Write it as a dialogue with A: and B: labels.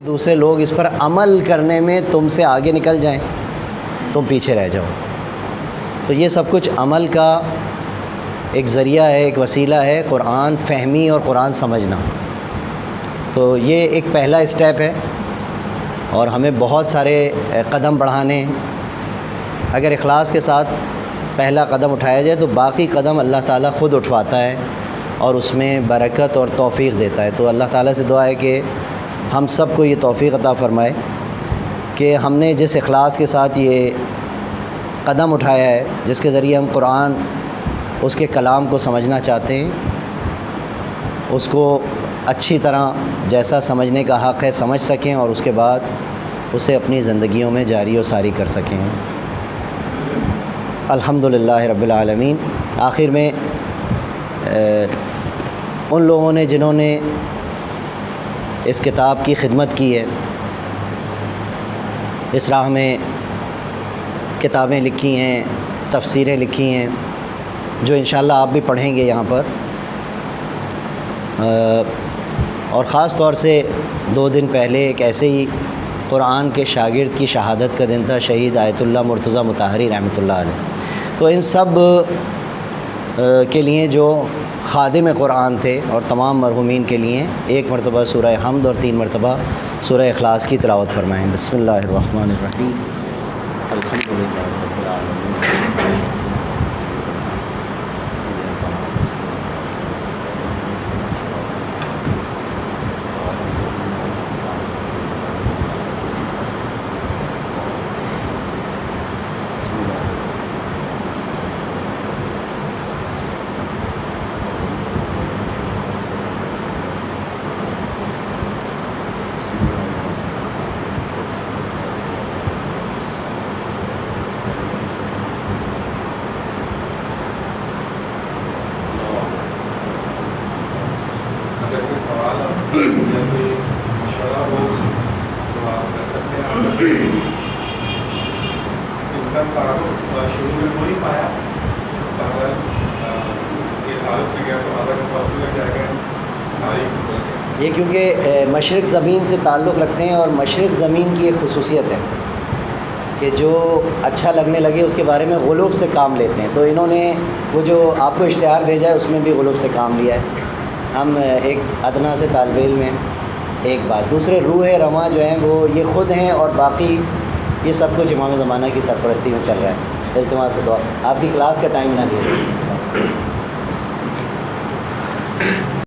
A: دوسرے لوگ اس پر عمل کرنے میں تم سے آگے نکل جائیں، تم پیچھے رہ جاؤ۔ تو یہ سب کچھ عمل کا ایک ذریعہ ہے، ایک وسیلہ ہے، قرآن فہمی اور قرآن سمجھنا۔ تو یہ ایک پہلا اسٹیپ ہے اور ہمیں بہت سارے قدم بڑھانے ہیں۔ اگر اخلاص کے ساتھ پہلا قدم اٹھایا جائے تو باقی قدم اللہ تعالیٰ خود اٹھواتا ہے اور اس میں برکت اور توفیق دیتا ہے۔ تو اللہ تعالیٰ سے دعا ہے کہ ہم سب کو یہ توفیق عطا فرمائے کہ ہم نے جس اخلاص کے ساتھ یہ قدم اٹھایا ہے، جس کے ذریعے ہم قرآن اس کے کلام کو سمجھنا چاہتے ہیں، اس کو اچھی طرح جیسا سمجھنے کا حق ہے سمجھ سکیں اور اس کے بعد اسے اپنی زندگیوں میں جاری و ساری کر سکیں۔ الحمدللہ رب العالمین۔ آخر میں ان لوگوں نے جنہوں نے اس کتاب کی خدمت کی ہے، اس راہ میں کتابیں لکھی ہیں، تفسیریں لکھی ہیں، جو انشاءاللہ آپ بھی پڑھیں گے یہاں پر، اور خاص طور سے 2 دن پہلے ایک ایسے ہی قرآن کے شاگرد کی شہادت کا دن تھا، شہید آیت اللہ مرتضیٰ مطہری رحمۃ اللہ علیہ۔ تو ان سب کے لیے جو خادم قرآن تھے اور تمام مرحومین کے لیے 1 مرتبہ سورہ حمد اور 3 مرتبہ سورہ اخلاص کی تلاوت فرمائیں۔ بسم اللہ الرحمن الرحیم۔ الحمدللہ رب العالمین۔ یہ کیونکہ مشرق زمین سے تعلق رکھتے ہیں اور مشرق زمین کی ایک خصوصیت ہے کہ جو اچھا لگنے لگے اس کے بارے میں غلوب سے کام لیتے ہیں۔ تو انہوں نے وہ جو آپ کو اشتہار بھیجا ہے اس میں بھی غلوب سے کام لیا ہے۔ ہم ایک ادنا سے طالب علم ہیں، ایک بات۔ دوسرے روح رواں جو ہیں وہ یہ خود ہیں اور باقی یہ سب کچھ امام زمانہ کی سرپرستی میں چل رہا ہے۔ التماس سے دعا، آپ کی کلاس کا ٹائم نہ لیجیے۔